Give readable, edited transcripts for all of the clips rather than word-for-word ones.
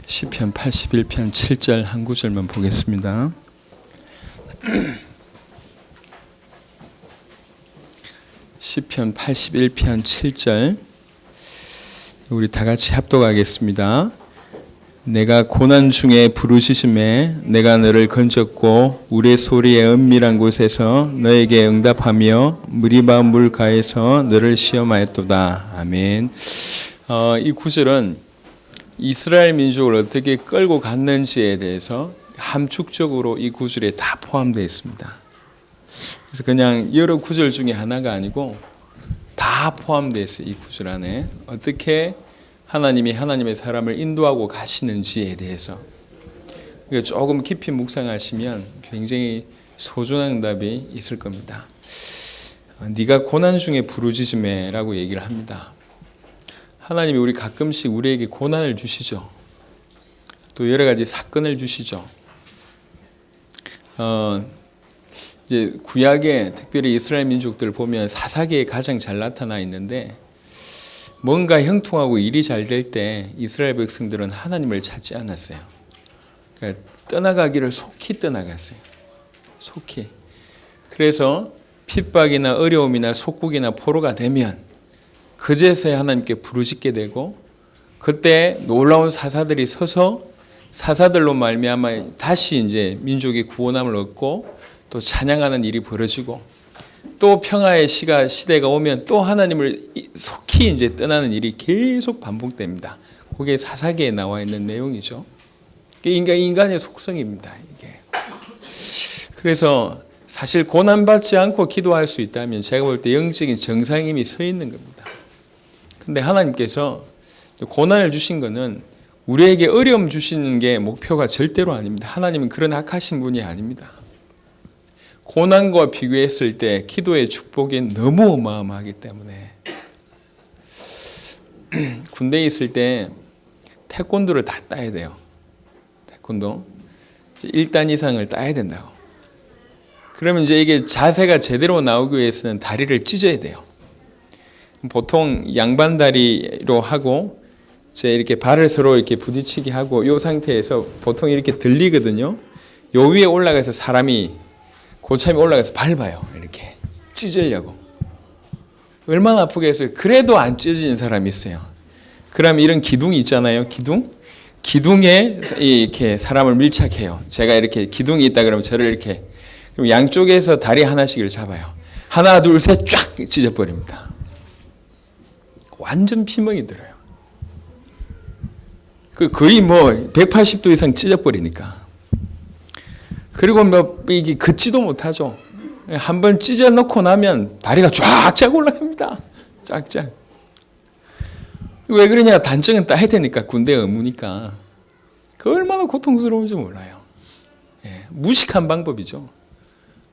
시편 81편 7절 한 구절만 보겠습니다. 시편 81편 7절 우리 다 같이 합독하겠습니다. 내가 고난 중에 부르짖음에 내가 너를 건졌고 우레소리의 은밀한 곳에서 너에게 응답하며 무리바 물가에서 너를 시험하였도다. 아멘. 이 구절은 이스라엘 민족을 어떻게 끌고 갔는지에 대해서 함축적으로 이 구절에 다 포함되어 있습니다. 그래서 그냥 여러 구절 중에 하나가 아니고 다 포함되어 있어요. 이 구절 안에 어떻게 하나님이 하나님의 사람을 인도하고 가시는지에 대해서 조금 깊이 묵상하시면 굉장히 소중한 응답이 있을 겁니다. 네가 고난 중에 부르짖음에라고 얘기를 합니다. 하나님이 우리 가끔씩 우리에게 고난을 주시죠. 또 여러 가지 사건을 주시죠. 이제 구약에 특별히 이스라엘 민족들을 보면 사사기에 가장 잘 나타나 있는데 뭔가 형통하고 일이 잘 될 때 이스라엘 백성들은 하나님을 찾지 않았어요. 그러니까 떠나가기를 속히 떠나갔어요. 속히. 그래서 핍박이나 어려움이나 속국이나 포로가 되면 그제서야 하나님께 부르짖게 되고 그때 놀라운 사사들이 서서 사사들로 말미암아 다시 이제 민족이 구원함을 얻고 또 찬양하는 일이 벌어지고 또 평화의 시대가 오면 또 하나님을 속히 이제 떠나는 일이 계속 반복됩니다. 그게 사사기에 나와 있는 내용이죠. 인간의 속성입니다. 이게. 그래서 사실 고난받지 않고 기도할 수 있다면 제가 볼 때 영적인 정상이 이미 서 있는 겁니다. 근데 하나님께서 고난을 주신 것은 우리에게 어려움 주시는 게 목표가 절대로 아닙니다. 하나님은 그런 악하신 분이 아닙니다. 고난과 비교했을 때 기도의 축복이 너무 어마어마하기 때문에 군대에 있을 때 태권도를 다 따야 돼요. 태권도 1단 이상을 따야 된다고. 그러면 이제 이게 자세가 제대로 나오기 위해서는 다리를 찢어야 돼요. 보통 양반다리로 하고 이제 이렇게 발을 서로 이렇게 부딪히게 하고 이 상태에서 보통 이렇게 들리거든요. 요 위에 올라가서 사람이 고참이 올라가서 밟아요. 이렇게 찢으려고. 얼마나 아프겠어요. 그래도 안 찢어지는 사람이 있어요. 그럼 이런 기둥이 있잖아요. 기둥에 이렇게 사람을 밀착해요. 제가 이렇게 기둥이 있다 그러면 저를 이렇게 그럼 양쪽에서 다리 하나씩을 잡아요. 하나 둘 셋 쫙 찢어버립니다. 완전 피멍이 들어요. 거의 180도 이상 찢어버리니까. 그리고 이게 긋지도 못하죠. 한번 찢어 놓고 나면 다리가 쫙쫙 올라갑니다. 쫙쫙. 왜 그러냐? 단정은 따야 되니까, 군대 의무니까. 그 얼마나 고통스러운지 몰라요. 무식한 방법이죠.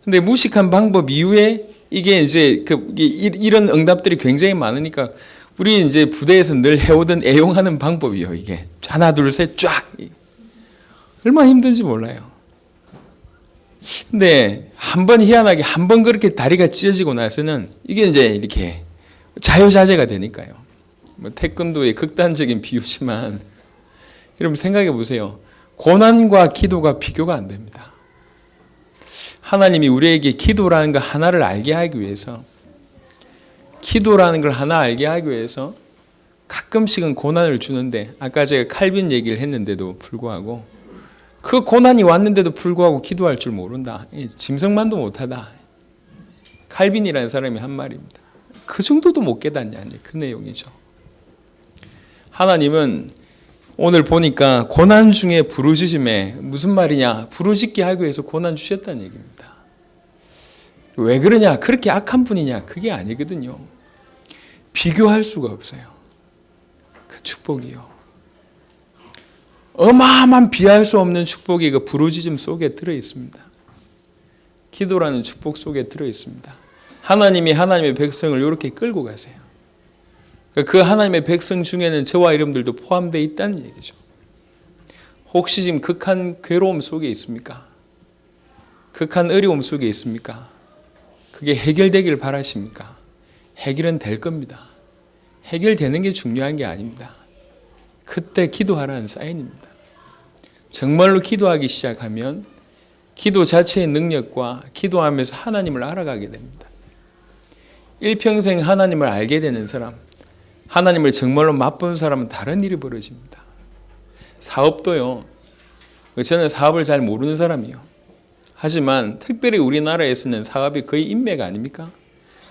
근데 무식한 방법 이후에 이게 이제 이런 응답들이 굉장히 많으니까 우리 이제 부대에서 늘 해오던 애용하는 방법이요. 이게 하나 둘 셋 쫙. 얼마나 힘든지 몰라요. 근데 희한하게 한 번 그렇게 다리가 찢어지고 나서는 이게 이제 이렇게 자유자재가 되니까요. 태권도의 극단적인 비유지만 여러분 생각해 보세요. 고난과 기도가 비교가 안 됩니다. 하나님이 우리에게 기도라는 거 하나를 알게 하기 위해서 기도라는 걸 하나 알게 하기 위해서 가끔씩은 고난을 주는데 아까 제가 칼빈 얘기를 했는데도 불구하고 그 고난이 왔는데도 불구하고 기도할 줄 모른다. 짐승만도 못하다. 칼빈이라는 사람이 한 말입니다. 그 정도도 못 깨닫냐. 그 내용이죠. 하나님은 오늘 보니까 고난 중에 부르짖음에 무슨 말이냐. 부르짖게 하기 위해서 고난 주셨다는 얘기입니다. 왜 그러냐? 그렇게 악한 분이냐? 그게 아니거든요. 비교할 수가 없어요. 그 축복이요. 어마어마한 비할 수 없는 축복이 그 부르짖음 속에 들어 있습니다. 기도라는 축복 속에 들어 있습니다. 하나님이 하나님의 백성을 이렇게 끌고 가세요. 그 하나님의 백성 중에는 저와 여러분들도 포함되어 있다는 얘기죠. 혹시 지금 극한 괴로움 속에 있습니까? 극한 어려움 속에 있습니까? 그게 해결되길 바라십니까? 해결은 될 겁니다. 해결되는 게 중요한 게 아닙니다. 그때 기도하라는 사인입니다. 정말로 기도하기 시작하면 기도 자체의 능력과 기도하면서 하나님을 알아가게 됩니다. 일평생 하나님을 알게 되는 사람, 하나님을 정말로 맛본 사람은 다른 일이 벌어집니다. 사업도요. 저는 사업을 잘 모르는 사람이요. 하지만 특별히 우리나라에서는 사업이 거의 인맥 아닙니까?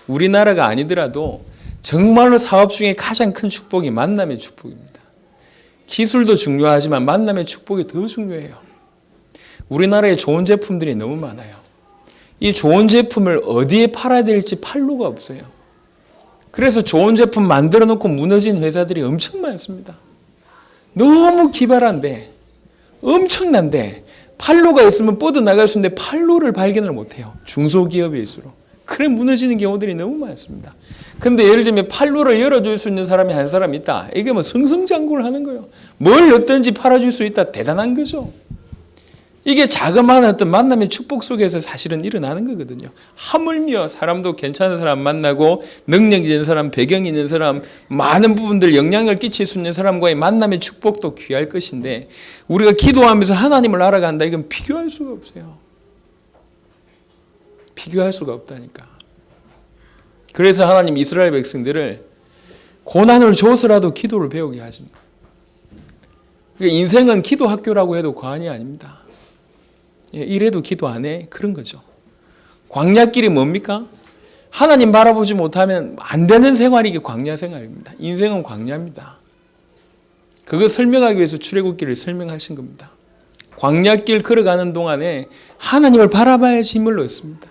우리나라가 아니더라도 정말로 사업 중에 가장 큰 축복이 만남의 축복입니다. 기술도 중요하지만 만남의 축복이 더 중요해요. 우리나라에 좋은 제품들이 너무 많아요. 이 좋은 제품을 어디에 팔아야 될지 판로가 없어요. 그래서 좋은 제품 만들어 놓고 무너진 회사들이 엄청 많습니다. 너무 기발한데, 엄청난데 판로가 있으면 뻗어나갈 수 있는데 판로를 발견을 못해요. 중소기업일수록. 그래 무너지는 경우들이 너무 많습니다. 근데 예를 들면 판로를 열어줄 수 있는 사람이 한 사람 있다. 이게 뭐 승승장구를 하는 거예요. 뭘 어떤지 팔아줄 수 있다. 대단한 거죠. 이게 자그마한 어떤 만남의 축복 속에서 사실은 일어나는 거거든요. 하물며 사람도 괜찮은 사람 만나고 능력 있는 사람, 배경 있는 사람, 많은 부분들 영향을 끼칠 수 있는 사람과의 만남의 축복도 귀할 것인데 우리가 기도하면서 하나님을 알아간다. 이건 비교할 수가 없어요. 비교할 수가 없다니까. 그래서 하나님 이스라엘 백성들을 고난을 줘서라도 기도를 배우게 하십니다. 그러니까 인생은 기도 학교라고 해도 과언이 아닙니다. 이래도 기도 안 해? 그런 거죠. 광야길이 뭡니까? 하나님 바라보지 못하면 안 되는 생활이 이게 광야 생활입니다. 인생은 광야입니다. 그거 설명하기 위해서 출애굽기를 설명하신 겁니다. 광야길 걸어가는 동안에 하나님을 바라봐야지 힘을 얻습니다.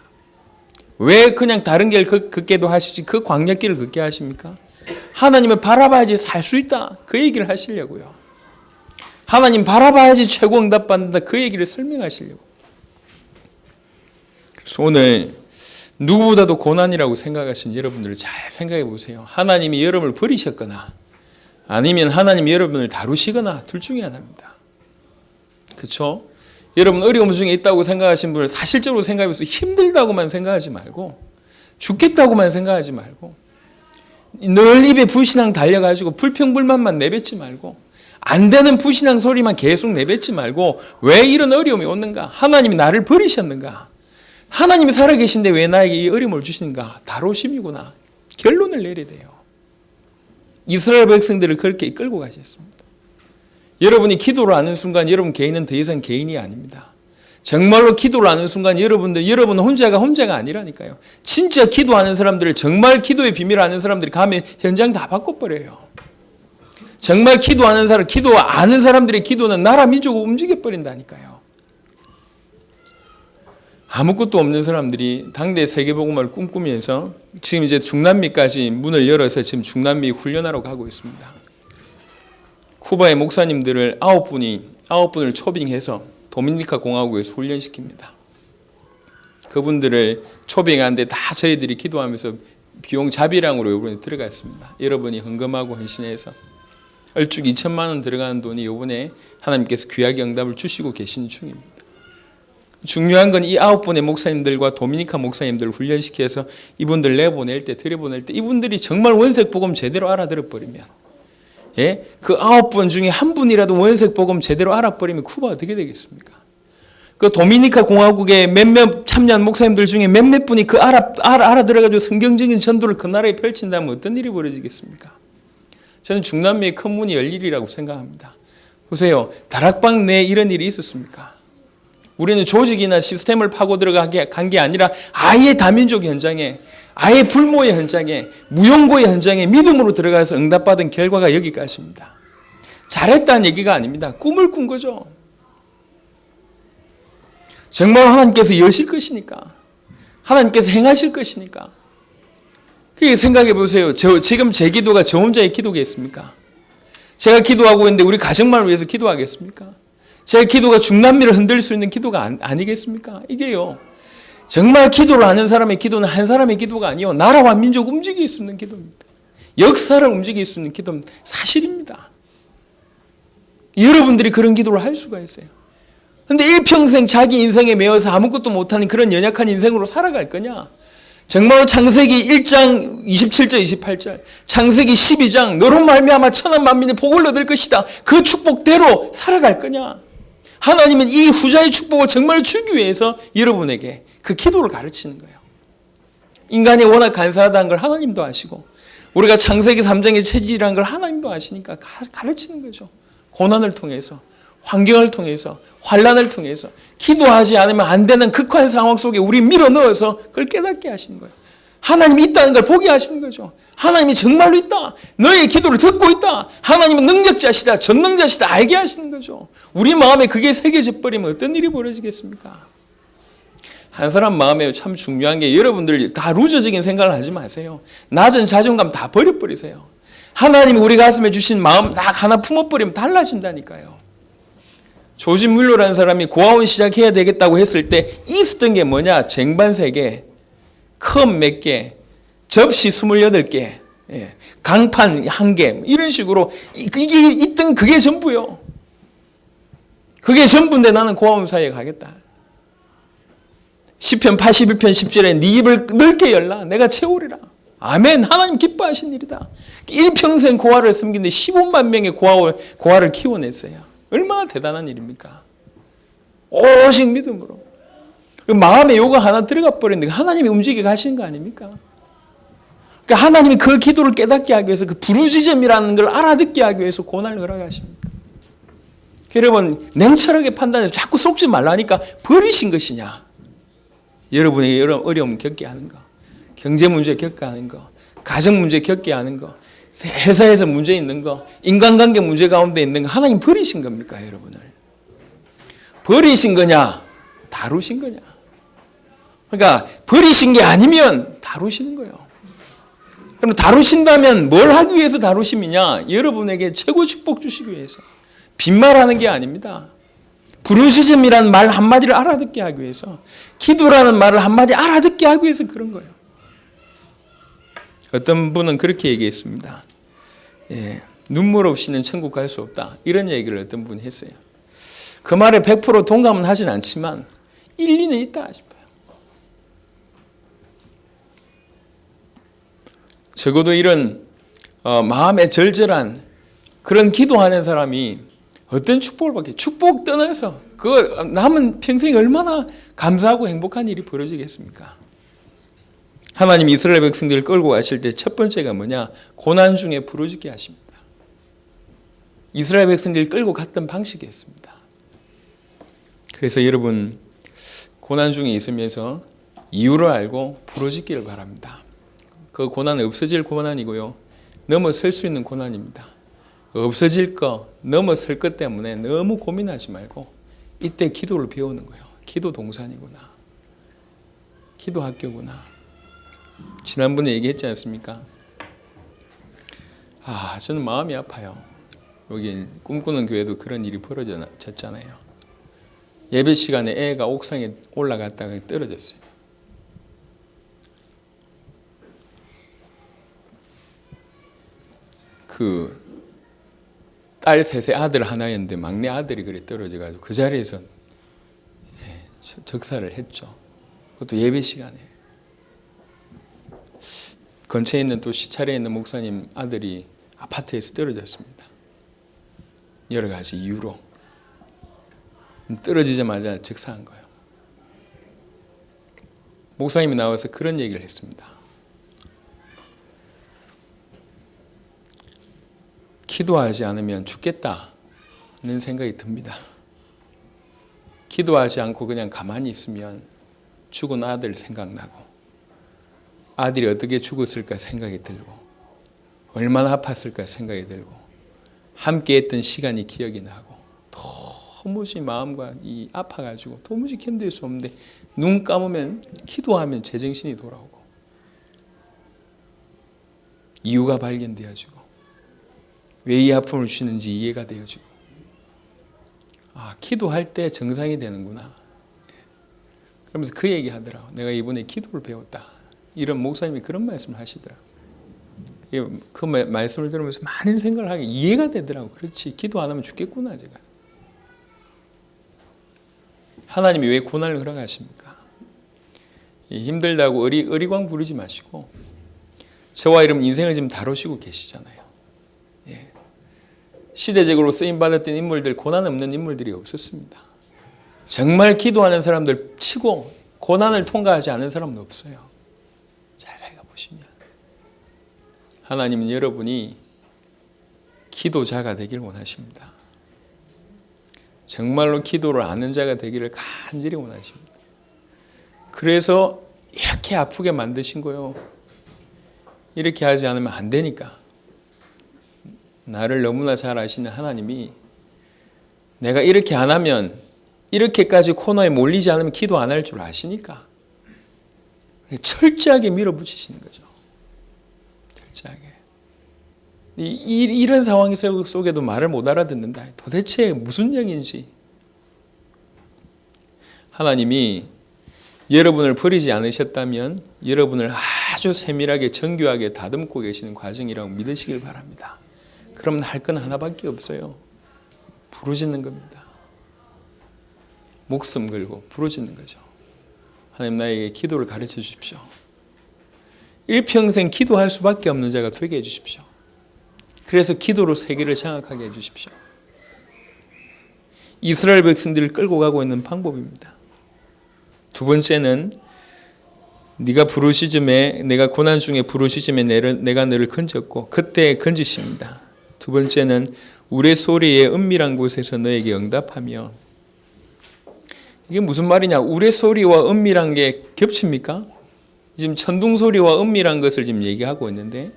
왜 그냥 다른 길 걷게도 하시지 그 광야길을 걷게 하십니까? 하나님을 바라봐야지 살 수 있다. 그 얘기를 하시려고요. 하나님 바라봐야지 최고 응답받는다. 그 얘기를 설명하시려고. 그래서 오늘 누구보다도 고난이라고 생각하신 여러분들 잘 생각해 보세요. 하나님이 여러분을 버리셨거나 아니면 하나님이 여러분을 다루시거나 둘 중에 하나입니다. 그렇죠? 여러분 어려움 중에 있다고 생각하신 분을 사실적으로 생각해보세요. 힘들다고만 생각하지 말고 죽겠다고만 생각하지 말고 늘 입에 불신앙 달려가지고 불평불만만 내뱉지 말고 안 되는 불신앙 소리만 계속 내뱉지 말고 왜 이런 어려움이 오는가? 하나님이 나를 버리셨는가? 하나님이 살아계신데 왜 나에게 이 어려움을 주시는가? 다루심이구나. 결론을 내려야 돼요. 이스라엘 백성들을 그렇게 이끌고 가셨습니다. 여러분이 기도를 하는 순간 여러분 개인은 더 이상 개인이 아닙니다. 정말로 기도를 하는 순간 여러분 혼자가 아니라니까요. 진짜 기도하는 사람들을 정말 기도의 비밀을 아는 사람들이 가면 현장 다 바꿔버려요. 정말 기도하는 사람, 기도 아는 사람들의 기도는 나라 민족을 움직여버린다니까요. 아무것도 없는 사람들이 당대 세계복음화를 꿈꾸면서 지금 이제 중남미까지 문을 열어서 지금 중남미 훈련하러 가고 있습니다. 쿠바의 목사님들을 9분을 초빙해서 도미니카 공화국에서 훈련시킵니다. 그분들을 초빙하는데 다 저희들이 기도하면서 비용 자비량으로 이번에 들어갔습니다. 여러분이 헌금하고 헌신해서 얼쭉 2천만 원 들어가는 돈이 이번에 하나님께서 귀하게 응답을 주시고 계신 중입니다. 중요한 건 이 9분의 목사님들과 도미니카 목사님들을 훈련시켜서 이분들 내보낼 때 들여보낼 때 이분들이 정말 원색 복음 제대로 알아들어버리면 그 9분 중에 한 분이라도 원색 복음 제대로 알아버리면 쿠바가 어떻게 되겠습니까? 그 도미니카 공화국의 몇몇 참여한 목사님들 중에 몇몇 분이 그 알아들어가지고 성경적인 전도를 그 나라에 펼친다면 어떤 일이 벌어지겠습니까? 저는 중남미의 큰 문이 열리리라고 생각합니다. 보세요. 다락방 내에 이런 일이 있었습니까? 우리는 조직이나 시스템을 파고 들어간 게 아니라 아예 다민족 현장에 아예 불모의 현장에 무용고의 현장에 믿음으로 들어가서 응답받은 결과가 여기까지입니다. 잘했다는 얘기가 아닙니다. 꿈을 꾼 거죠. 정말 하나님께서 여실 것이니까 하나님께서 행하실 것이니까 그게 생각해 보세요. 지금 제 기도가 저 혼자의 기도겠습니까? 제가 기도하고 있는데 우리 가정만을 위해서 기도하겠습니까? 제 기도가 중남미를 흔들 수 있는 기도가 아니겠습니까? 이게요. 정말 기도를 하는 사람의 기도는 한 사람의 기도가 아니요. 나라와 민족 움직일 수 있는 기도입니다. 역사를 움직일 수 있는 기도는 사실입니다. 여러분들이 그런 기도를 할 수가 있어요. 그런데 일평생 자기 인생에 매여서 아무것도 못하는 그런 연약한 인생으로 살아갈 거냐? 정말로 창세기 1장 27절 28절 창세기 12장 너로 말미암아 천한 만민이 복을 얻을 것이다. 그 축복대로 살아갈 거냐? 하나님은 이 후자의 축복을 정말 주기 위해서 여러분에게 그 기도를 가르치는 거예요. 인간이 워낙 간사하다는 걸 하나님도 아시고 우리가 창세기 3장의 체질이라는 걸 하나님도 아시니까 가르치는 거죠. 고난을 통해서, 환경을 통해서, 환난을 통해서 기도하지 않으면 안 되는 극한 상황 속에 우리 밀어넣어서 그걸 깨닫게 하시는 거예요. 하나님이 있다는 걸 보게 하시는 거죠. 하나님이 정말로 있다. 너의 기도를 듣고 있다. 하나님은 능력자시다. 전능자시다. 알게 하시는 거죠. 우리 마음에 그게 새겨져 버리면 어떤 일이 벌어지겠습니까? 한 사람 마음에 참 중요한 게 여러분들 다 루저적인 생각을 하지 마세요. 낮은 자존감 다 버려버리세요. 하나님이 우리 가슴에 주신 마음 딱 하나 품어버리면 달라진다니까요. 조진물로라는 사람이 고아원 시작해야 되겠다고 했을 때 있었던 게 뭐냐? 쟁반 3개, 컵 몇 개, 접시 28개, 강판 1개 이런 식으로 이게 있던 그게 전부요. 그게 전부인데 나는 고아원사에 가겠다. 시편 81편 10절에 네 입을 넓게 열라 내가 채우리라. 아멘. 하나님 기뻐하신 일이다. 일평생 고아를 섬기는데 15만 명의 고아를 키워냈어요. 얼마나 대단한 일입니까? 오직 믿음으로. 마음에 요거 하나 들어가 버렸는데 하나님이 움직여 가시는 거 아닙니까? 그러니까 하나님이 그 기도를 깨닫게 하기 위해서 그 부르짖음이라는 걸 알아듣게 하기 위해서 고난을 허락하십니다. 여러분 냉철하게 판단해서 자꾸 속지 말라니까 버리신 것이냐? 여러분의 여러 어려움 겪게 하는 거, 경제 문제 겪게 하는 거, 가정 문제 겪게 하는 거, 회사에서 문제 있는 거, 인간관계 문제 가운데 있는 거 하나님 버리신 겁니까 여러분을? 버리신 거냐? 다루신 거냐? 그러니까 버리신 게 아니면 다루시는 거예요. 그럼 다루신다면 뭘 하기 위해서 다루심이냐? 여러분에게 최고 축복 주시기 위해서. 빈말하는 게 아닙니다. 부르짖음이라는 말 한마디를 알아듣게 하기 위해서, 기도라는 말을 한마디 알아듣게 하기 위해서 그런 거예요. 어떤 분은 그렇게 얘기했습니다. 눈물 없이는 천국 갈 수 없다. 이런 얘기를 어떤 분이 했어요. 그 말에 100% 동감은 하진 않지만 일리는 있다 싶어요. 적어도 이런 마음에 절절한 그런 기도하는 사람이 어떤 축복을 받게? 축복 떠나서 그 남은 평생에 얼마나 감사하고 행복한 일이 벌어지겠습니까? 하나님 이스라엘 백성들을 끌고 가실 때 첫 번째가 뭐냐? 고난 중에 부르짖게 하십니다. 이스라엘 백성들을 끌고 갔던 방식이었습니다. 그래서 여러분 고난 중에 있으면서 이유를 알고 부르짖기를 바랍니다. 그 고난은 없어질 고난이고요. 넘어설 수 있는 고난입니다. 없어질 거, 넘어설 것 때문에 너무 고민하지 말고 이때 기도를 배우는 거예요. 기도 동산이구나. 기도 학교구나. 지난번에 얘기했지 않습니까? 저는 마음이 아파요. 여기 꿈꾸는 교회도 그런 일이 벌어졌잖아요. 예배 시간에 애가 옥상에 올라갔다가 떨어졌어요. 딸 셋에 아들 하나였는데 막내 아들이 그래 떨어져가지고 그 자리에서 적사를 했죠. 그것도 예배 시간에. 근처에 있는 또 시찰에 있는 목사님 아들이 아파트에서 떨어졌습니다. 여러 가지 이유로. 떨어지자마자 적사한 거예요. 목사님이 나와서 그런 얘기를 했습니다. 기도하지 않으면 죽겠다는 생각이 듭니다. 기도하지 않고 그냥 가만히 있으면 죽은 아들 생각나고 아들이 어떻게 죽었을까 생각이 들고 얼마나 아팠을까 생각이 들고 함께 했던 시간이 기억이 나고 도무지 마음과 아파가지고 도무지 견딜 수 없는데 눈 감으면 기도하면 제정신이 돌아오고 이유가 발견되어지고 왜 이 아픔을 주는지 이해가 되어지고 기도할 때 정상이 되는구나. 그러면서 그 얘기 하더라고. 내가 이번에 기도를 배웠다. 이런 목사님이 그런 말씀을 하시더라고. 그 말씀을 들으면서 많은 생각을 하게 이해가 되더라고. 그렇지. 기도 안 하면 죽겠구나 제가. 하나님이 왜 고난을 허락하십니까? 힘들다고 어리광 부르지 마시고 저와 여러분 인생을 지금 다루시고 계시잖아요. 시대적으로 쓰임받았던 인물들, 고난 없는 인물들이 없었습니다. 정말 기도하는 사람들 치고 고난을 통과하지 않은 사람은 없어요. 자세히 보시면 하나님은 여러분이 기도자가 되길 원하십니다. 정말로 기도를 아는 자가 되기를 간절히 원하십니다. 그래서 이렇게 아프게 만드신 거예요. 이렇게 하지 않으면 안 되니까. 나를 너무나 잘 아시는 하나님이 내가 이렇게 안 하면 이렇게까지 코너에 몰리지 않으면 기도 안 할 줄 아시니까 철저하게 밀어붙이시는 거죠. 철저하게. 이런 상황 속에도 말을 못 알아듣는다. 도대체 무슨 얘기인지. 하나님이 여러분을 버리지 않으셨다면 여러분을 아주 세밀하게 정교하게 다듬고 계시는 과정이라고 믿으시길 바랍니다. 그러면 할 건 하나밖에 없어요. 부르짖는 겁니다. 목숨 걸고 부르짖는 거죠. 하나님 나에게 기도를 가르쳐 주십시오. 일평생 기도할 수밖에 없는 자가 되게 해 주십시오. 그래서 기도로 세계를 장악하게 해 주십시오. 이스라엘 백성들을 끌고 가고 있는 방법입니다. 두 번째는 네가 부르짖음에 내가 고난 중에 부르짖음에 내가 너를 건졌고 그때 건지십니다. 두 번째는 우레소리의 은밀한 곳에서 너에게 응답하며. 이게 무슨 말이냐? 우레소리와 은밀한 게 겹칩니까? 지금 천둥소리와 은밀한 것을 지금 얘기하고 있는데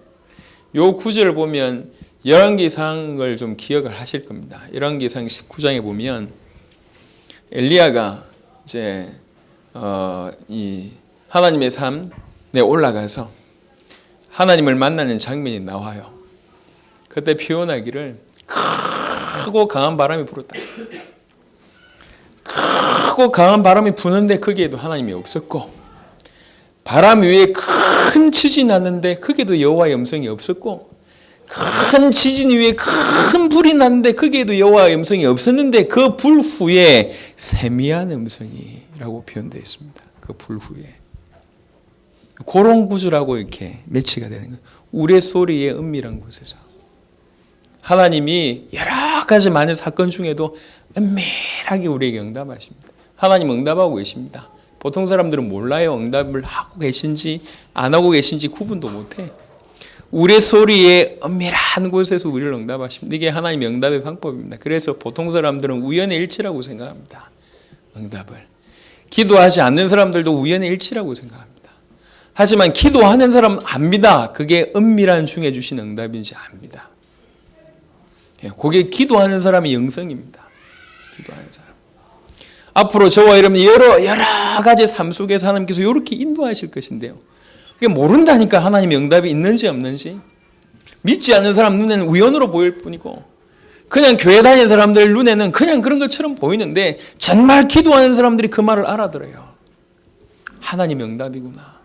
요 구절을 보면 열왕기상을 좀 기억을 하실 겁니다. 열왕기상 19장에 보면 엘리야가 이제 이 하나님의 산에 올라가서 하나님을 만나는 장면이 나와요. 그때 표현하기를 크고 강한 바람이 불었다. 크고 강한 바람이 부는데 거기에도 하나님이 없었고 바람 위에 큰 지진이 났는데 거기에도 여호와의 음성이 없었고 큰 지진 위에 큰 불이 났는데 거기에도 여호와의 음성이 없었는데 그 불 후에 세미한 음성이라고 표현되어 있습니다. 그 불 후에. 그런 구조라고 이렇게 매치가 되는 거예요. 우레소리의 은밀한 곳에서. 하나님이 여러 가지 많은 사건 중에도 은밀하게 우리에게 응답하십니다. 하나님 응답하고 계십니다. 보통 사람들은 몰라요. 응답을 하고 계신지 안 하고 계신지 구분도 못해. 우레소리의 은밀한 곳에서 우리를 응답하십니다. 이게 하나님의 응답의 방법입니다. 그래서 보통 사람들은 우연의 일치라고 생각합니다. 응답을. 기도하지 않는 사람들도 우연의 일치라고 생각합니다. 하지만 기도하는 사람은 압니다. 그게 은밀한 중에 주신 응답인지 압니다. 그게 기도하는 사람의 영성입니다. 기도하는 사람. 앞으로 저와 여러분 여러 가지 삶 속에서 하나님께서 이렇게 인도하실 것인데요. 그게 모른다니까 하나님의 응답이 있는지 없는지. 믿지 않는 사람 눈에는 우연으로 보일 뿐이고 그냥 교회 다니는 사람들 눈에는 그냥 그런 것처럼 보이는데 정말 기도하는 사람들이 그 말을 알아들어요. 하나님의 응답이구나.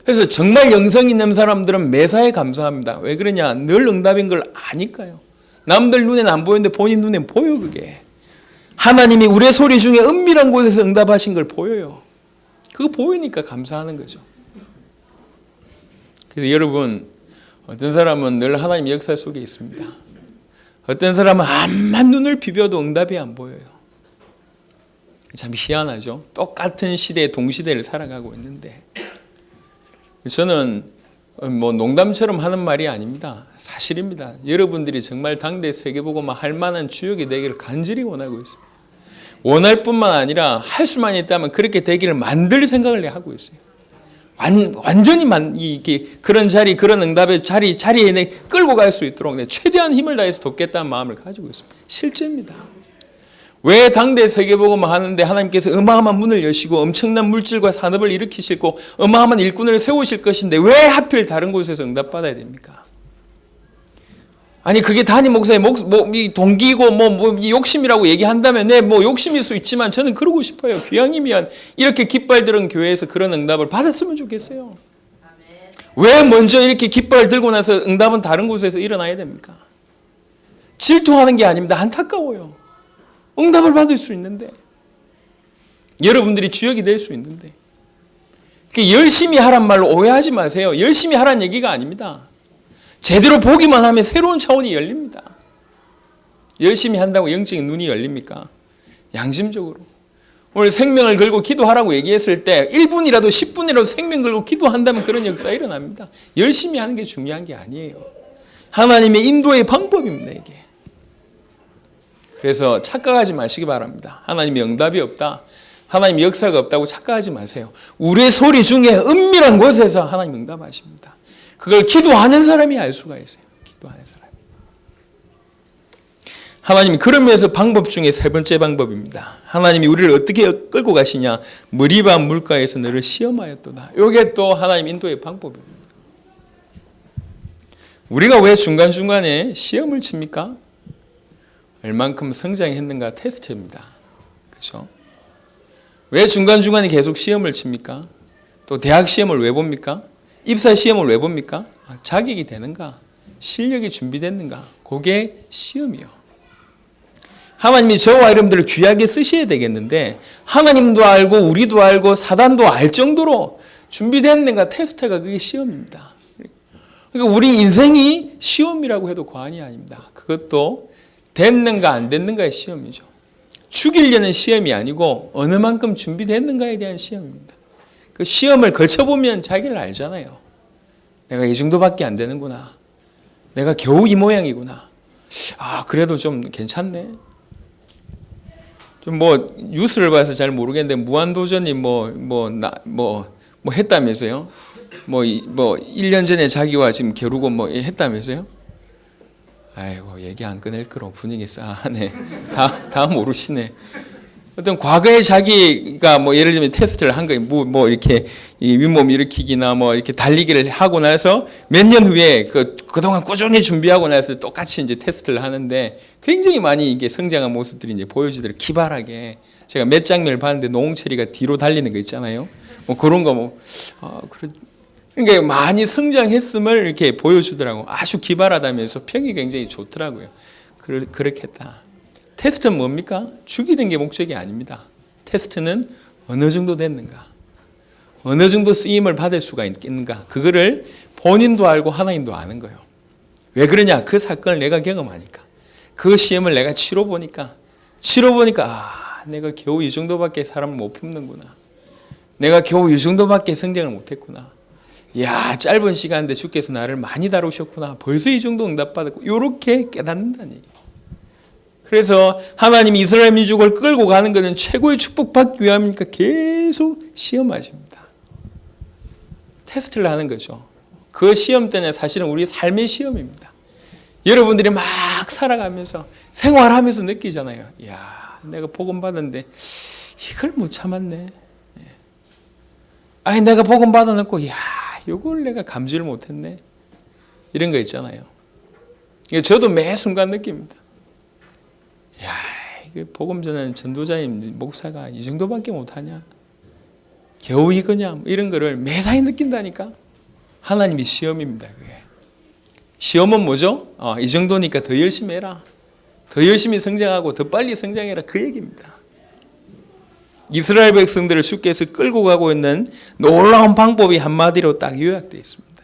그래서 정말 영성 있는 사람들은 매사에 감사합니다. 왜 그러냐? 늘 응답인 걸 아니까요. 남들 눈에는 안 보이는데 본인 눈엔 보여 그게. 하나님이 우레소리 중에 은밀한 곳에서 응답하신 걸 보여요. 그거 보이니까 감사하는 거죠. 그래서 여러분 어떤 사람은 늘 하나님의 역사 속에 있습니다. 어떤 사람은 암만 눈을 비벼도 응답이 안 보여요. 참 희한하죠. 똑같은 시대 동시대를 살아가고 있는데 저는 뭐 농담처럼 하는 말이 아닙니다. 사실입니다. 여러분들이 정말 당대 세계복음화 할 만한 주역이 되기를 간절히 원하고 있어요. 원할 뿐만 아니라 할 수만 있다면 그렇게 되기를 만들 생각을 하고 있어요. 완전히 그런 자리, 그런 응답의 자리에 끌고 갈 수 있도록 최대한 힘을 다해서 돕겠다는 마음을 가지고 있습니다. 실제입니다. 왜 당대 세계복음화 하는데 하나님께서 어마어마한 문을 여시고 엄청난 물질과 산업을 일으키시고 어마어마한 일꾼을 세우실 것인데 왜 하필 다른 곳에서 응답받아야 됩니까? 아니 그게 담임 목사의 동기고 욕심이라고 얘기한다면 욕심일 수 있지만 저는 그러고 싶어요. 기왕이면 이렇게 깃발 들은 교회에서 그런 응답을 받았으면 좋겠어요. 왜 먼저 이렇게 깃발 들고 나서 응답은 다른 곳에서 일어나야 됩니까? 질투하는 게 아닙니다. 안타까워요. 응답을 받을 수 있는데 여러분들이 주역이 될 수 있는데 열심히 하란 말로 오해하지 마세요. 열심히 하란 얘기가 아닙니다. 제대로 보기만 하면 새로운 차원이 열립니다. 열심히 한다고 영적인 눈이 열립니까? 양심적으로. 오늘 생명을 걸고 기도하라고 얘기했을 때 1분이라도 10분이라도 생명 걸고 기도한다면 그런 역사가 일어납니다. 열심히 하는 게 중요한 게 아니에요. 하나님의 인도의 방법입니다, 이게. 그래서 착각하지 마시기 바랍니다. 하나님의 응답이 없다, 하나님의 역사가 없다고 착각하지 마세요. 우리의 소리 중에 은밀한 곳에서 하나님 응답하십니다. 그걸 기도하는 사람이 알 수가 있어요. 기도하는 사람. 하나님이 그런 면에서 방법 중에 세 번째 방법입니다. 하나님이 우리를 어떻게 끌고 가시냐. 머리바 물가에서 너를 시험하였도다. 이게 또 하나님 인도의 방법입니다. 우리가 왜 중간중간에 시험을 칩니까? 얼만큼 성장했는가 테스트입니다. 그렇죠? 왜 중간중간에 계속 시험을 칩니까? 또 대학 시험을 왜 봅니까? 입사 시험을 왜 봅니까? 자격이 되는가? 실력이 준비됐는가? 그게 시험이요. 하나님이 저와 여러분들을 귀하게 쓰셔야 되겠는데 하나님도 알고 우리도 알고 사단도 알 정도로 준비됐는가 테스트가 그게 시험입니다. 그러니까 우리 인생이 시험이라고 해도 과언이 아닙니다. 그것도 됐는가 안 됐는가의 시험이죠. 죽이려는 시험이 아니고 어느 만큼 준비됐는가에 대한 시험입니다. 그 시험을 거쳐보면 자기를 알잖아요. 내가 이 정도밖에 안 되는구나. 내가 겨우 이 모양이구나. 그래도 좀 괜찮네. 좀 뉴스를 봐서 잘 모르겠는데 무한도전이 했다면서요? 1년 전에 자기와 지금 겨루고 했다면서요? 아이고, 얘기 안 꺼낼 거로 분위기 싸하네. 다 모르시네. 어떤 과거에 자기가 예를 들면 테스트를 한 거예요. 이렇게 윗몸 일으키기나 이렇게 달리기를 하고 나서 몇 년 후에 그동안 꾸준히 준비하고 나서 똑같이 이제 테스트를 하는데 굉장히 많이 이게 성장한 모습들이 이제 보여지더라고요. 기발하게. 제가 몇 장면을 봤는데 노홍철이가 뒤로 달리는 거 있잖아요. 그런 거 그러니까 많이 성장했음을 이렇게 보여주더라고요. 아주 기발하다면서 평이 굉장히 좋더라고요. 그렇게 했다. 테스트는 뭡니까? 죽이는 게 목적이 아닙니다. 테스트는 어느 정도 됐는가? 어느 정도 쓰임을 받을 수가 있는가? 그거를 본인도 알고 하나님도 아는 거예요. 왜 그러냐? 그 사건을 내가 경험하니까. 그 시험을 내가 치러보니까 내가 겨우 이 정도밖에 사람을 못 품는구나. 내가 겨우 이 정도밖에 성장을 못했구나. 짧은 시간인데 주께서 나를 많이 다루셨구나. 벌써 이 정도 응답받았고 이렇게 깨닫는다는 얘기예요. 그래서 하나님이 이스라엘 민족을 끌고 가는 것은 최고의 축복받기 위함이니까 계속 시험하십니다. 테스트를 하는 거죠. 그 시험 때는 사실은 우리 삶의 시험입니다. 여러분들이 막 살아가면서 생활하면서 느끼잖아요. 내가 복음 받았는데 이걸 못 참았네. 내가 복음 받아놓고 이걸 내가 감지를 못했네. 이런 거 있잖아요. 저도 매 순간 느낍니다. 복음 전하는 전도자인 목사가 이 정도밖에 못하냐? 겨우 이거냐? 이런 거를 매사에 느낀다니까. 하나님이 시험입니다. 그게. 시험은 뭐죠? 이 정도니까 더 열심히 해라. 더 열심히 성장하고 더 빨리 성장해라. 그 얘기입니다. 이스라엘 백성들을 주께서 끌고 가고 있는 놀라운 방법이 한마디로 딱 요약되어 있습니다.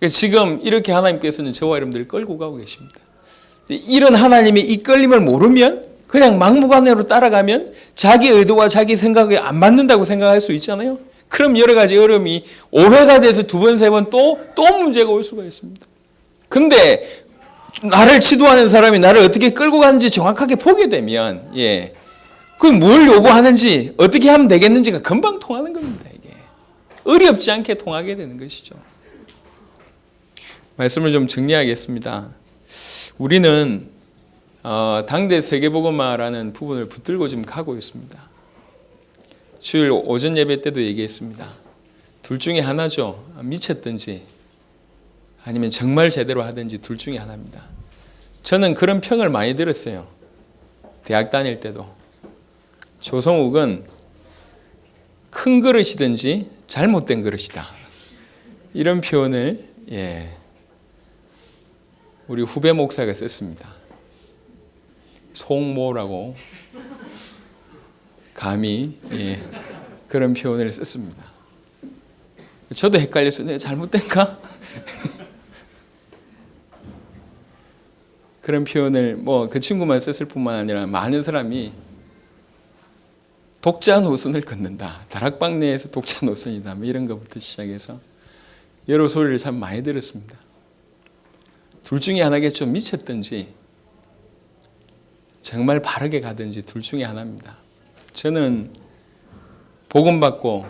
지금 이렇게 하나님께서는 저와 여러분들을 끌고 가고 계십니다. 이런 하나님의 이끌림을 모르면 그냥 막무가내로 따라가면 자기 의도와 자기 생각이 안 맞는다고 생각할 수 있잖아요. 그럼 여러 가지 어려움이 오해가 돼서 두 번, 세 번 또 문제가 올 수가 있습니다. 근데 나를 지도하는 사람이 나를 어떻게 끌고 가는지 정확하게 보게 되면 그 뭘 요구하는지 어떻게 하면 되겠는지가 금방 통하는 겁니다. 이게 어렵지 않게 통하게 되는 것이죠. 말씀을 좀 정리하겠습니다. 우리는 당대 세계복음화라는 부분을 붙들고 지금 가고 있습니다. 주일 오전 예배 때도 얘기했습니다. 둘 중에 하나죠. 미쳤든지 아니면 정말 제대로 하든지 둘 중에 하나입니다. 저는 그런 평을 많이 들었어요. 대학 다닐 때도. 조성욱은 큰 그릇이든지 잘못된 그릇이다. 이런 표현을 우리 후배 목사가 썼습니다. 송모라고 감히 그런 표현을 썼습니다. 저도 헷갈렸어요. 내가 잘못된가? 그런 표현을 뭐 그 친구만 썼을 뿐만 아니라 많은 사람이 독자 노선을 걷는다. 다락방 내에서 독자 노선이다. 뭐 이런 것부터 시작해서 여러 소리를 참 많이 들었습니다. 둘 중에 하나겠죠. 미쳤든지 정말 바르게 가든지 둘 중에 하나입니다. 저는 복음 받고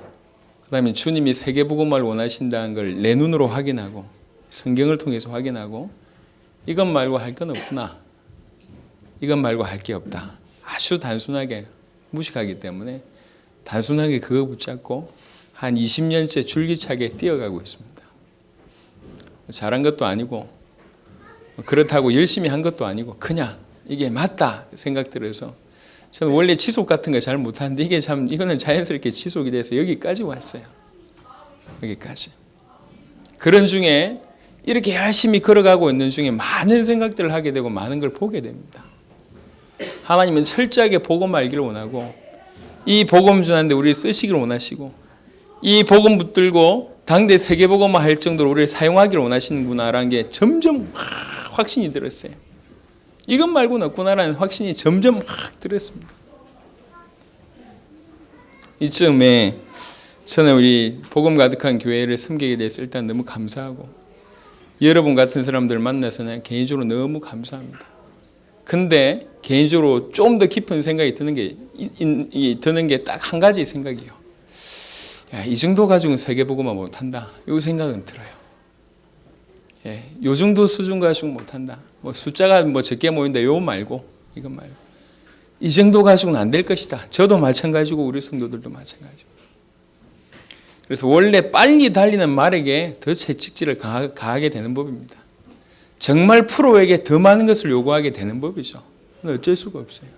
그다음에 주님이 세계복음을 원하신다는 걸 내 눈으로 확인하고 성경을 통해서 확인하고 이것 말고 할 건 없구나. 이것 말고 할 게 없다. 아주 단순하게 무식하기 때문에 단순하게 그거 붙잡고 한 20년째 줄기차게 뛰어가고 있습니다. 잘한 것도 아니고 그렇다고 열심히 한 것도 아니고 그냥 이게 맞다 생각 들어서 저는 원래 지속 같은 거 잘 못하는데 이게 참 이거는 자연스럽게 지속이 돼서 여기까지 왔어요. 여기까지. 그런 중에 이렇게 열심히 걸어가고 있는 중에 많은 생각들을 하게 되고 많은 걸 보게 됩니다. 하나님은 철저하게 복음 알기를 원하고 이 복음 전하는데 우리를 쓰시기를 원하시고 이 복음 붙들고 당대 세계복음화 할 정도로 우리를 사용하기를 원하시는구나라는 게 점점 확신이 들었어요. 이것 말고는 없구나라는 확신이 점점 확 들었습니다. 이쯤에 저는 우리 복음 가득한 교회를 섬기게 돼서 일단 너무 감사하고 여러분 같은 사람들 만나서는 개인적으로 너무 감사합니다. 근데 개인적으로 좀 더 깊은 생각이 드는 게 딱 한 가지 생각이에요. 야, 이 정도 가지고는 세계복음화 못한다. 이 생각은 들어요. 예, 요 정도 수준 가지고 못한다. 뭐 숫자가 뭐 적게 모인다. 요 말고 이것 말고 이 정도 가지고는 안 될 것이다. 저도 마찬가지고 우리 성도들도 마찬가지고. 그래서 원래 빨리 달리는 말에게 더 채찍질을 가하게 되는 법입니다. 정말 프로에게 더 많은 것을 요구하게 되는 법이죠. 어쩔 수가 없어요.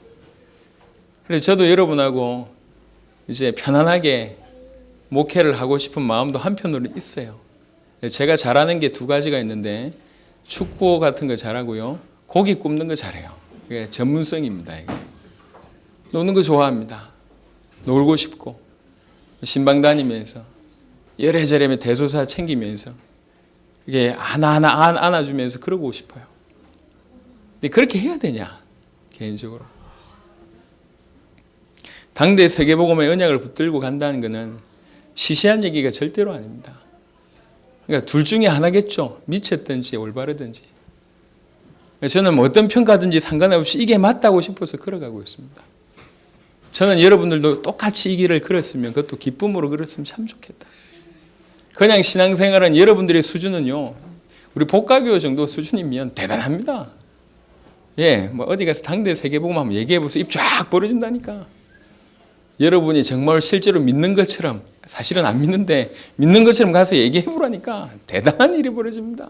그래서 저도 여러분하고 이제 편안하게 목회를 하고 싶은 마음도 한편으로 있어요. 제가 잘하는 게 두 가지가 있는데 축구 같은 거 잘하고요. 고기 굽는 거 잘해요. 이게 전문성입니다. 이게. 노는 거 좋아합니다. 놀고 싶고 신방 다니면서 이래저래 대소사 챙기면서 이게 하나하나 안아주면서 그러고 싶어요. 근데 그렇게 해야 되냐? 개인적으로. 당대 세계복음의 언약을 붙들고 간다는 것은 시시한 얘기가 절대로 아닙니다. 그러니까 둘 중에 하나겠죠. 미쳤든지 올바르든지. 저는 뭐 어떤 평가든지 상관없이 이게 맞다고 싶어서 걸어가고 있습니다. 저는 여러분들도 똑같이 이 길을 걸었으면 그것도 기쁨으로 걸었으면 참 좋겠다. 그냥 신앙생활은 여러분들의 수준은요. 우리 복가교 정도 수준이면 대단합니다. 예, 뭐 어디 가서 당대 세계복음 한번 얘기해 보세요. 입 쫙 벌어진다니까. 여러분이 정말 실제로 믿는 것처럼 사실은 안 믿는데 믿는 것처럼 가서 얘기해 보라니까 대단한 일이 벌어집니다.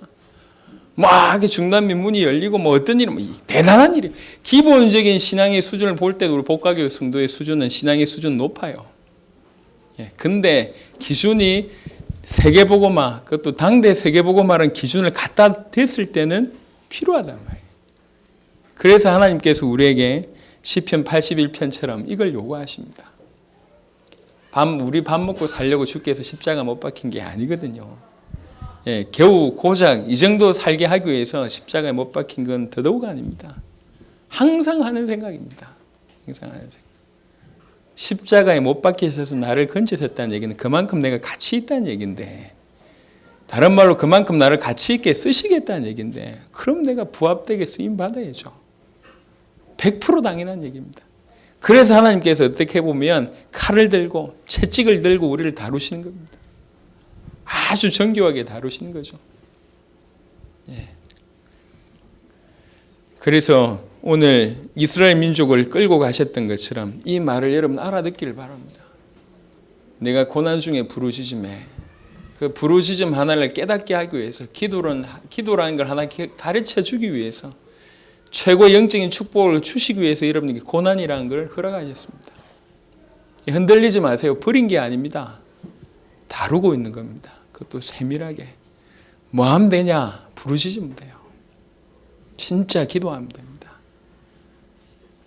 막 이렇게 중남미 문이 열리고 뭐 어떤 일은 뭐 대단한 일이. 기본적인 신앙의 수준을 볼 때도 우리 복가교 성도의 수준은 신앙의 수준 높아요. 예, 근데 기준이 세계복음화, 그것도 당대 세계복음화라는 기준을 갖다 댔을 때는 필요하단 말이에요. 그래서 하나님께서 우리에게 시편 81편처럼 이걸 요구하십니다. 우리 밥 먹고 살려고 주께서 십자가 못 박힌 게 아니거든요. 예, 겨우 고작 이 정도 살게 하기 위해서 십자가에 못 박힌 건 더더욱 아닙니다. 항상 하는 생각입니다. 항상 하는 생각. 십자가에 못 박혀 있어서 나를 건져줬다는 얘기는 그만큼 내가 가치 있다는 얘기인데, 다른 말로 그만큼 나를 가치 있게 쓰시겠다는 얘기인데, 그럼 내가 부합되게 쓰임 받아야죠. 100% 당연한 얘기입니다. 그래서 하나님께서 어떻게 보면 칼을 들고 채찍을 들고 우리를 다루시는 겁니다. 아주 정교하게 다루시는 거죠. 예. 그래서 오늘 이스라엘 민족을 끌고 가셨던 것처럼 이 말을 여러분 알아듣기를 바랍니다. 내가 고난 중에 부르짖음에 그 부르짖음 하나를 깨닫게 하기 위해서 기도라는 걸 하나 가르쳐 주기 위해서 최고의 영적인 축복을 주시기 위해서 여러분에게 고난이라는 걸 허락하셨습니다. 흔들리지 마세요. 버린 게 아닙니다. 다루고 있는 겁니다. 그것도 세밀하게. 뭐 하면 되냐? 부르짖으면 돼요. 진짜 기도하면 됩니다.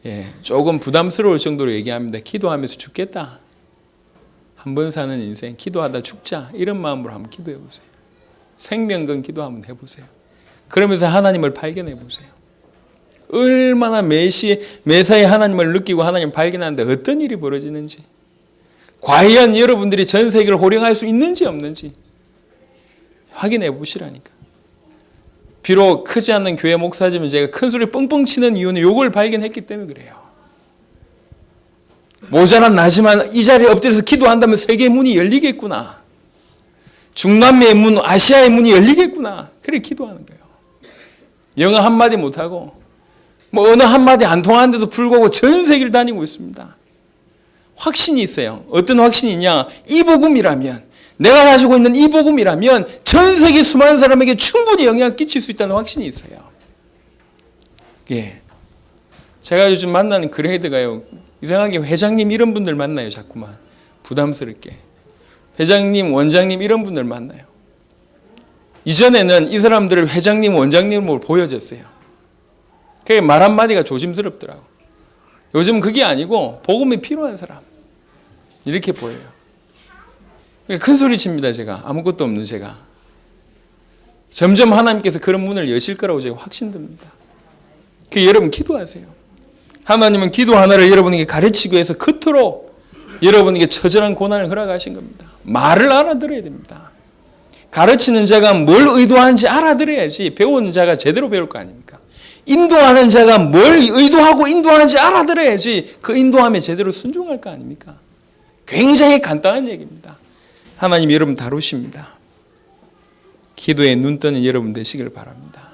예, 조금 부담스러울 정도로 얘기합니다. 기도하면서 죽겠다. 한 번 사는 인생 기도하다 죽자. 이런 마음으로 한번 기도해 보세요. 생명건 기도 한번 해보세요. 그러면서 하나님을 발견해 보세요. 얼마나 매사에 하나님을 느끼고 하나님을 발견하는데 어떤 일이 벌어지는지, 과연 여러분들이 전 세계를 호령할 수 있는지 없는지 확인해 보시라니까. 비록 크지 않는 교회 목사지만 제가 큰 소리 뻥뻥 치는 이유는 이걸 발견했기 때문에 그래요. 모자란 나지만 이 자리에 엎드려서 기도한다면 세계의 문이 열리겠구나. 중남미의 문, 아시아의 문이 열리겠구나. 그래 기도하는 거예요. 영어 한마디 못하고 뭐 어느 한마디 안 통하는데도 불구하고 전 세계를 다니고 있습니다. 확신이 있어요. 어떤 확신이 있냐? 이 복음이라면, 내가 가지고 있는 이 복음이라면 전 세계 수많은 사람에게 충분히 영향을 끼칠 수 있다는 확신이 있어요. 예. 제가 요즘 만나는 그레이드가요, 이상하게 회장님 이런 분들 만나요. 자꾸만 부담스럽게 회장님, 원장님 이런 분들 만나요. 이전에는 이 사람들을 회장님, 원장님으로 보여졌어요. 그게 말 한마디가 조심스럽더라고. 요즘 그게 아니고 복음이 필요한 사람 이렇게 보여요. 큰 소리 칩니다. 제가 아무것도 없는 제가. 점점 하나님께서 그런 문을 여실 거라고 제가 확신됩니다. 여러분 기도하세요. 하나님은 기도 하나를 여러분에게 가르치기 위해서 그토록 여러분에게 처절한 고난을 허락하신 겁니다. 말을 알아들어야 됩니다. 가르치는 자가 뭘 의도하는지 알아들어야지 배우는 자가 제대로 배울 거 아닙니까? 인도하는 자가 뭘 의도하고 인도하는지 알아들어야지 그 인도함에 제대로 순종할 거 아닙니까? 굉장히 간단한 얘기입니다. 하나님이 여러분 다루십니다. 기도에 눈 뜨는 여러분 되시길 바랍니다.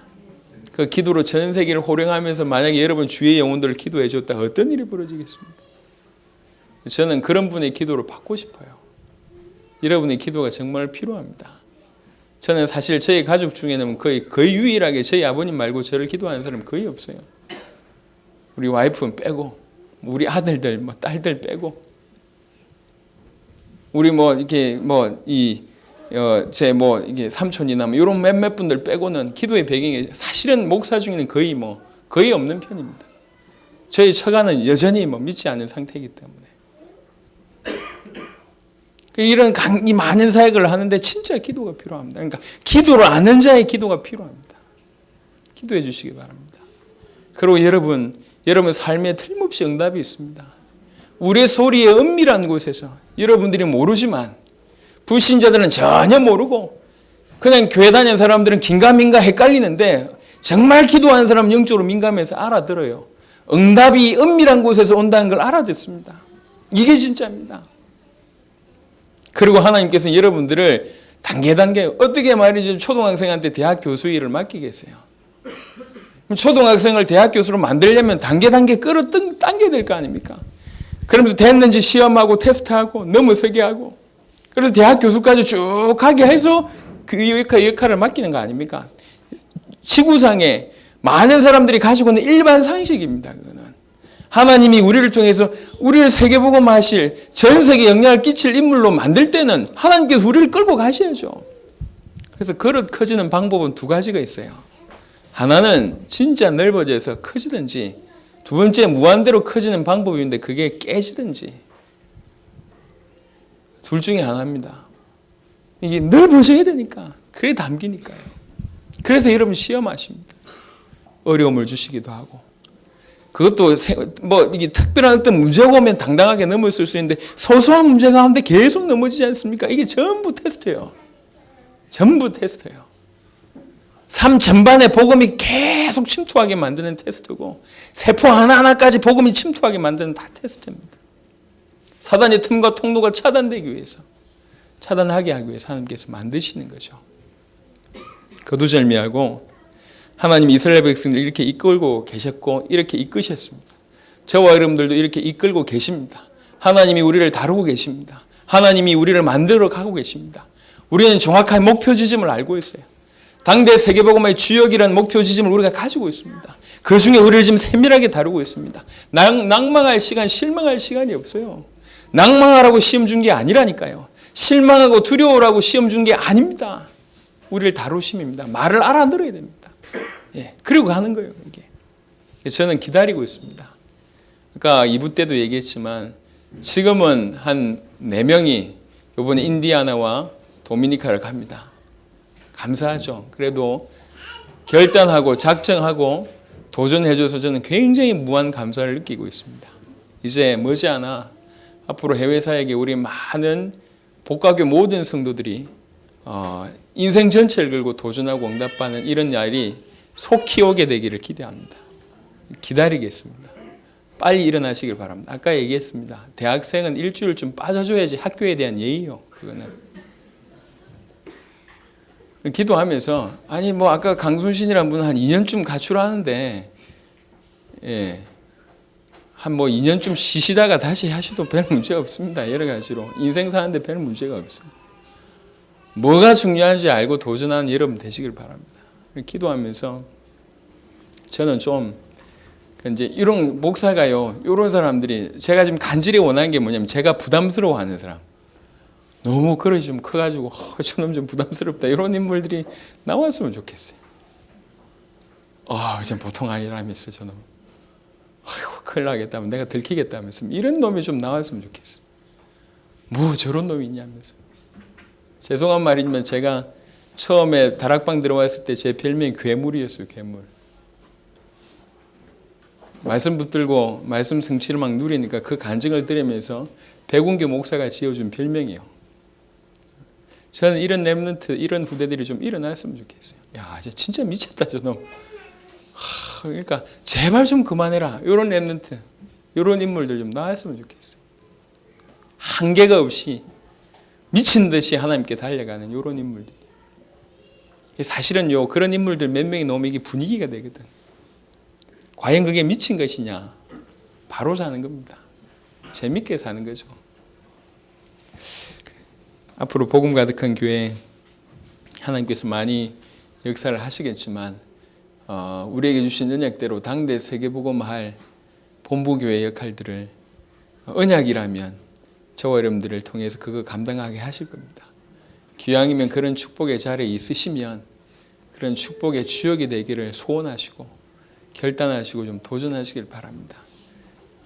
그 기도로 전 세계를 호령하면서 만약에 여러분 주위의 영혼들을 기도해 줬다 어떤 일이 벌어지겠습니까? 저는 그런 분의 기도를 받고 싶어요. 여러분의 기도가 정말 필요합니다. 저는 사실 저희 가족 중에는 거의 유일하게 저희 아버님 말고 저를 기도하는 사람은 거의 없어요. 우리 와이프는 빼고, 우리 아들들, 딸들 빼고, 우리 이게 이게 삼촌이나 이런 몇몇 분들 빼고는 기도의 배경이 사실은 목사 중에는 거의 없는 편입니다. 저희 처가는 여전히 믿지 않는 상태이기 때문에. 이런 이 많은 사역을 하는데 진짜 기도가 필요합니다. 그러니까 기도를 아는 자의 기도가 필요합니다. 기도해 주시기 바랍니다. 그리고 여러분 삶에 틀림없이 응답이 있습니다. 우리의 소리의 은밀한 곳에서 여러분들이 모르지만 불신자들은 전혀 모르고 그냥 교회 다니는 사람들은 긴가민가 헷갈리는데 정말 기도하는 사람은 영적으로 민감해서 알아들어요. 응답이 은밀한 곳에서 온다는 걸 알아듣습니다. 이게 진짜입니다. 그리고 하나님께서 여러분들을 단계 어떻게 말이죠? 초등학생한테 대학 교수 일을 맡기겠어요. 초등학생을 대학 교수로 만들려면 단계 끌어당겨야 될 거 아닙니까? 그러면서 됐는지 시험하고 테스트하고 넘어서게 하고 그래서 대학 교수까지 쭉 가게 해서 그 역할을 맡기는 거 아닙니까? 지구상에 많은 사람들이 가지고 있는 일반 상식입니다. 그거는. 하나님이 우리를 통해서 우리를 세계복음 하실 전 세계 영향을 끼칠 인물로 만들 때는 하나님께서 우리를 끌고 가셔야죠. 그래서 그릇 커지는 방법은 두 가지가 있어요. 하나는 진짜 넓어져서 커지든지 두 번째 무한대로 커지는 방법이 있는데 그게 깨지든지 둘 중에 하나입니다. 이게 넓어져야 되니까 그래 담기니까요. 그래서 여러분 시험하십니다. 어려움을 주시기도 하고 그것도 이게 특별한 어떤 문제가 오면 당당하게 넘어설 수 있는데 소소한 문제 가운데 계속 넘어지지 않습니까? 이게 전부 테스트예요. 전부 테스트예요. 삶 전반에 복음이 계속 침투하게 만드는 테스트고 세포 하나하나까지 복음이 침투하게 만드는 다 테스트입니다. 사단의 틈과 통로가 차단하기 위해서 하나님께서 만드시는 거죠. 거두절미하고 하나님 이스라엘 백성들 이렇게 이끌고 계셨고 이렇게 이끄셨습니다. 저와 여러분들도 이렇게 이끌고 계십니다. 하나님이 우리를 다루고 계십니다. 하나님이 우리를 만들어 가고 계십니다. 우리는 정확한 목표 지점을 알고 있어요. 당대 세계복음의 주역이라는 목표 지점을 우리가 가지고 있습니다. 그 중에 우리를 지금 세밀하게 다루고 있습니다. 낭망할 시간, 실망할 시간이 없어요. 낭망하라고 시험 준 게 아니라니까요. 실망하고 두려워라고 시험 준 게 아닙니다. 우리를 다루심입니다. 말을 알아들어야 됩니다. 예, 그리고 가는 거예요. 이게. 저는 기다리고 있습니다. 그러니까 2부 때도 얘기했지만 지금은 한 4명이 이번에 인디아나와 도미니카를 갑니다. 감사하죠. 그래도 결단하고 작정하고 도전해줘서 저는 굉장히 무한 감사를 느끼고 있습니다. 이제 머지않아 앞으로 해외 사역에 우리 많은 복가교 모든 성도들이 인생 전체를 걸고 도전하고 응답하는 이런 날이 속히 오게 되기를 기대합니다. 기다리겠습니다. 빨리 일어나시길 바랍니다. 아까 얘기했습니다. 대학생은 일주일 좀 빠져줘야지 학교에 대한 예의요. 그거는. 기도하면서 아니 뭐 아까 강순신이라는 분은 한 2년쯤 가출하는데 한 뭐 2년쯤 쉬시다가 다시 하셔도 별 문제 없습니다. 여러 가지로 인생 사는데 별 문제가 없어요. 뭐가 중요한지 알고 도전하는 여러분 되시길 바랍니다. 기도하면서 저는 좀 이제 이런 목사가요, 이런 사람들이 제가 지금 간절히 원하는 게 뭐냐면 제가 부담스러워하는 사람, 너무 그릇이 좀 커가지고 저놈 좀 부담스럽다 이런 인물들이 나왔으면 좋겠어요. 전 보통 아니라면서 저놈, 아이고 큰일 나겠다면 내가 들키겠다면서 이런 놈이 좀 나왔으면 좋겠어요. 뭐 저런 놈이 있냐면서. 죄송한 말이지만 제가 처음에 다락방 들어왔을 때 제 별명이 괴물이었어요. 괴물. 말씀 붙들고 말씀 성취를 막 누리니까 그 간증을 들으면서 백운교 목사가 지어준 별명이에요. 저는 이런 렘넌트, 이런 후대들이 좀 일어났으면 좋겠어요. 야, 진짜 미쳤다 저놈. 그러니까 제발 좀 그만해라. 이런 렘넌트, 이런 인물들 좀 나왔으면 좋겠어요. 한계가 없이 미친 듯이 하나님께 달려가는 이런 인물들. 사실은요, 그런 인물들 몇 명이 넘으면 이게 분위기가 되거든. 과연 그게 미친 것이냐? 바로 사는 겁니다. 재밌게 사는 거죠. 앞으로 복음 가득한 교회 하나님께서 많이 역사를 하시겠지만 우리에게 주신 언약대로 당대 세계복음할 본부교회 역할들을 언약이라면 저와 여러분들을 통해서 그거 감당하게 하실 겁니다. 기왕이면 그런 축복의 자리에 있으시면 그런 축복의 주역이 되기를 소원하시고 결단하시고 좀 도전하시길 바랍니다.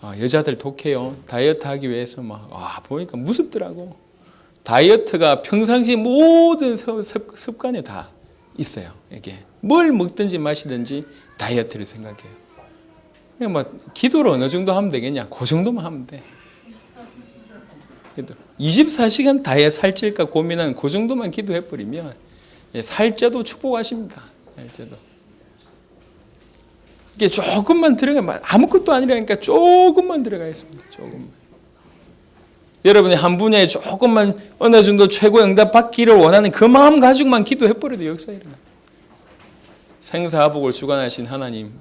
여자들 독해요. 다이어트 하기 위해서 보니까 무섭더라고. 다이어트가 평상시 모든 습관에 다 있어요. 이게 뭘 먹든지 마시든지 다이어트를 생각해요. 그냥 기도를 어느 정도 하면 되겠냐? 그 정도만 하면 돼. 24시간 다이어트 살찔까 고민하는 그 정도만 기도해버리면 살쪄도 축복하십니다. 살쪄도. 이게 조금만 들어가, 아무것도 아니라니까 조금만 들어가 있습니다. 조금만. 여러분이 한 분야에 조금만 어느 정도 최고의 응답 받기를 원하는 그 마음 가지고만 기도해버려도 역사 일어나. 생사화복을 주관하신 하나님,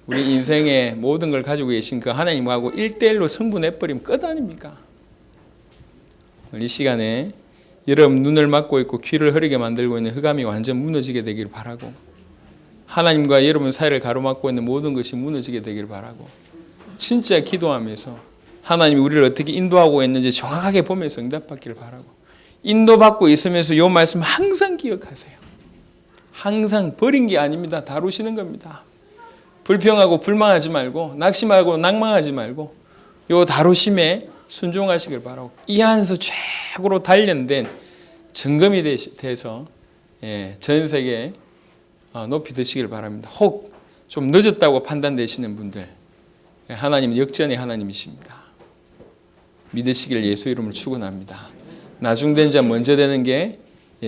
우리 인생의 모든 걸 가지고 계신 그 하나님하고 1대1로 성분해버리면 끝 아닙니까? 이 시간에 여러분 눈을 막고 있고 귀를 흐리게 만들고 있는 흑암이 완전 무너지게 되기를 바라고, 하나님과 여러분 사이를 가로막고 있는 모든 것이 무너지게 되기를 바라고, 진짜 기도하면서 하나님이 우리를 어떻게 인도하고 있는지 정확하게 보면서 응답받기를 바라고, 인도받고 있으면서 이 말씀 항상 기억하세요. 항상 버린 게 아닙니다. 다루시는 겁니다. 불평하고 불만하지 말고 낙심하고 낭망하지 말고 이 다루심에 순종하시길 바라고, 이 안에서 최고로 단련된 점검이 돼서 전 세계에 높이 드시길 바랍니다. 혹 좀 늦었다고 판단되시는 분들, 하나님은 역전의 하나님이십니다. 믿으시길 예수 이름으로 축원합니다. 나중된 자 먼저 되는 게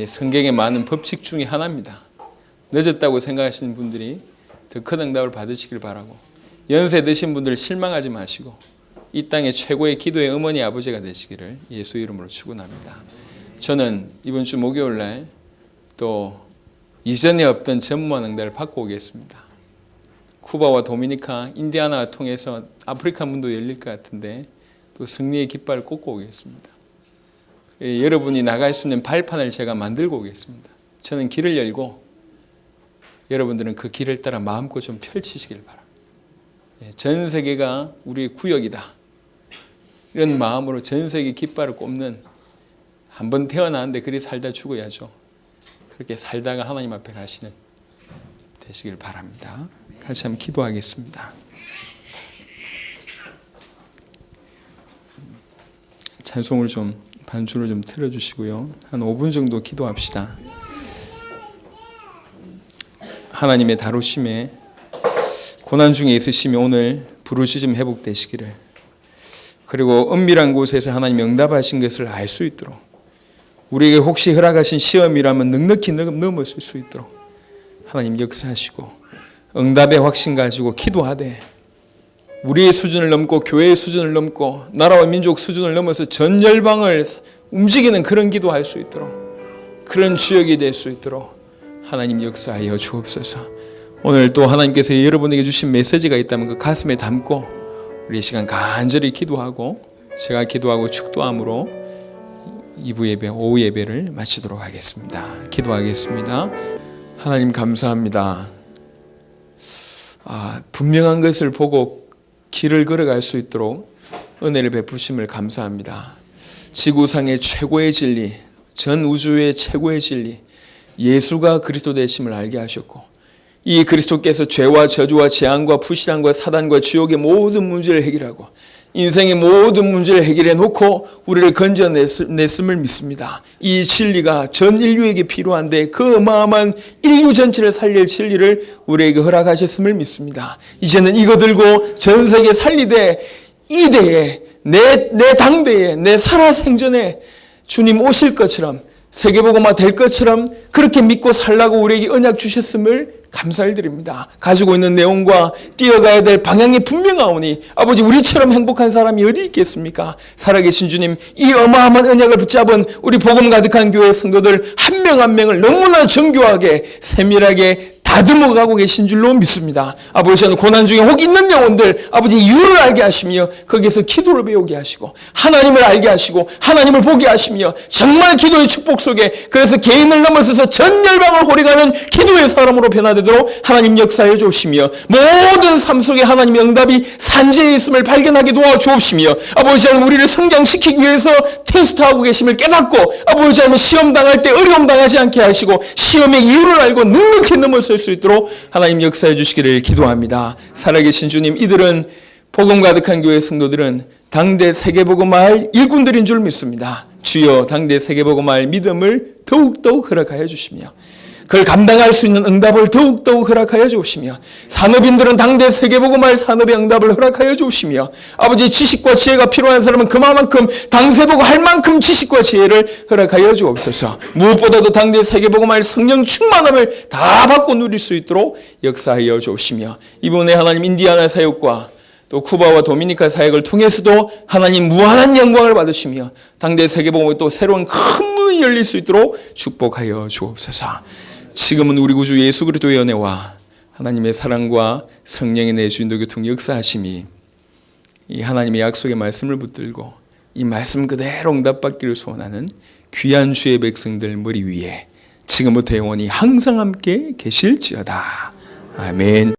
성경의 많은 법칙 중에 하나입니다. 늦었다고 생각하시는 분들이 더 큰 응답을 받으시길 바라고, 연세 드신 분들 실망하지 마시고 이 땅의 최고의 기도의 어머니 아버지가 되시기를 예수 이름으로 축원합니다. 저는 이번 주 목요일 날 또 이전에 없던 전무한 응답을 받고 오겠습니다. 쿠바와 도미니카, 인디아나를 통해서 아프리카 문도 열릴 것 같은데 또 승리의 깃발을 꽂고 오겠습니다. 여러분이 나갈 수 있는 발판을 제가 만들고 오겠습니다. 저는 길을 열고 여러분들은 그 길을 따라 마음껏 좀 펼치시길 바랍니다. 전 세계가 우리의 구역이다. 이런 마음으로 전 세계 깃발을 꼽는, 한번 태어나는데 그리 살다 죽어야죠. 그렇게 살다가 하나님 앞에 가시는 되시길 바랍니다. 같이 한번 기도하겠습니다. 찬송을 좀 반주로 좀 틀어주시고요. 한 5분 정도 기도합시다. 하나님의 다루심에 고난 중에 있으시면 오늘 부르짖음 회복되시기를, 그리고 은밀한 곳에서 하나님 응답하신 것을 알 수 있도록, 우리에게 혹시 허락하신 시험이라면 넉넉히 넘어설 수 있도록 하나님 역사하시고, 응답의 확신 가지고 기도하되 우리의 수준을 넘고 교회의 수준을 넘고 나라와 민족 수준을 넘어서 전 열방을 움직이는 그런 기도할 수 있도록, 그런 주역이 될 수 있도록 하나님 역사하여 주옵소서. 오늘 또 하나님께서 여러분에게 주신 메시지가 있다면 그 가슴에 담고 우리 이 시간 간절히 기도하고, 제가 기도하고 축도함으로 2부 예배, 오후 예배를 마치도록 하겠습니다. 기도하겠습니다. 하나님 감사합니다. 분명한 것을 보고 길을 걸어갈 수 있도록 은혜를 베푸심을 감사합니다. 지구상의 최고의 진리, 전 우주의 최고의 진리, 예수가 그리스도 되심을 알게 하셨고, 이 그리스도께서 죄와 저주와 재앙과 불신앙과 사단과 지옥의 모든 문제를 해결하고 인생의 모든 문제를 해결해 놓고 우리를 건져냈음을 믿습니다. 이 진리가 전 인류에게 필요한데 그 어마어마한 인류 전체를 살릴 진리를 우리에게 허락하셨음을 믿습니다. 이제는 이거 들고 전 세계 살리되 이 대에 내 당대에 내 살아생전에 주님 오실 것처럼 세계복음화 될 것처럼 그렇게 믿고 살라고 우리에게 언약 주셨음을 감사를 드립니다. 가지고 있는 내용과 뛰어가야 될 방향이 분명하오니 아버지, 우리처럼 행복한 사람이 어디 있겠습니까? 살아계신 주님, 이 어마어마한 언약을 붙잡은 우리 복음 가득한 교회 성도들 한 명 한 명을 너무나 정교하게 세밀하게 다듬어 가고 계신 줄로 믿습니다. 아버지, 고난 중에 혹 있는 영혼들 아버지 이유를 알게 하시며 거기에서 기도를 배우게 하시고 하나님을 알게 하시고 하나님을 보게 하시며 정말 기도의 축복 속에, 그래서 개인을 넘어서서 전 열방을 호령하는 기도의 사람으로 변화되도록 하나님 역사해 주시며 모든 삶 속에 하나님의 응답이 산재에 있음을 발견하게 도와주옵시며 아버지, 우리를 성장시키기 위해서 테스트하고 계심을 깨닫고 아버지, 시험 당할 때 어려움 당하지 않게 하시고 시험의 이유를 알고 넉넉히 넘어설 수 있도록 하나님 역사해 주시기를 기도합니다. 살아계신 주님, 이들은 복음 가득한 교회 성도들은 당대 세계복음화할 일꾼들인 줄 믿습니다. 주여, 당대 세계복음화할 믿음을 더욱더욱 허락하여 주시며 그걸 감당할 수 있는 응답을 더욱더욱 허락하여 주시며 산업인들은 당대 세계복음화할 산업의 응답을 허락하여 주시며 아버지, 지식과 지혜가 필요한 사람은 그만큼 당세보고 할 만큼 지식과 지혜를 허락하여 주옵소서. 무엇보다도 당대 세계복음화할 성령 충만함을 다 받고 누릴 수 있도록 역사하여 주시며 이번에 하나님 인디아나 사역과 또 쿠바와 도미니카 사역을 통해서도 하나님 무한한 영광을 받으시며 당대 세계복음이 또 새로운 큰 문이 열릴 수 있도록 축복하여 주옵소서. 지금은 우리 구주 예수 그리스도의 은혜와 하나님의 사랑과 성령의 내주인도 교통 역사하심이 이 하나님의 약속의 말씀을 붙들고 이 말씀 그대로 응답받기를 소원하는 귀한 주의 백성들 머리 위에 지금부터 영원히 항상 함께 계실지어다. 아멘.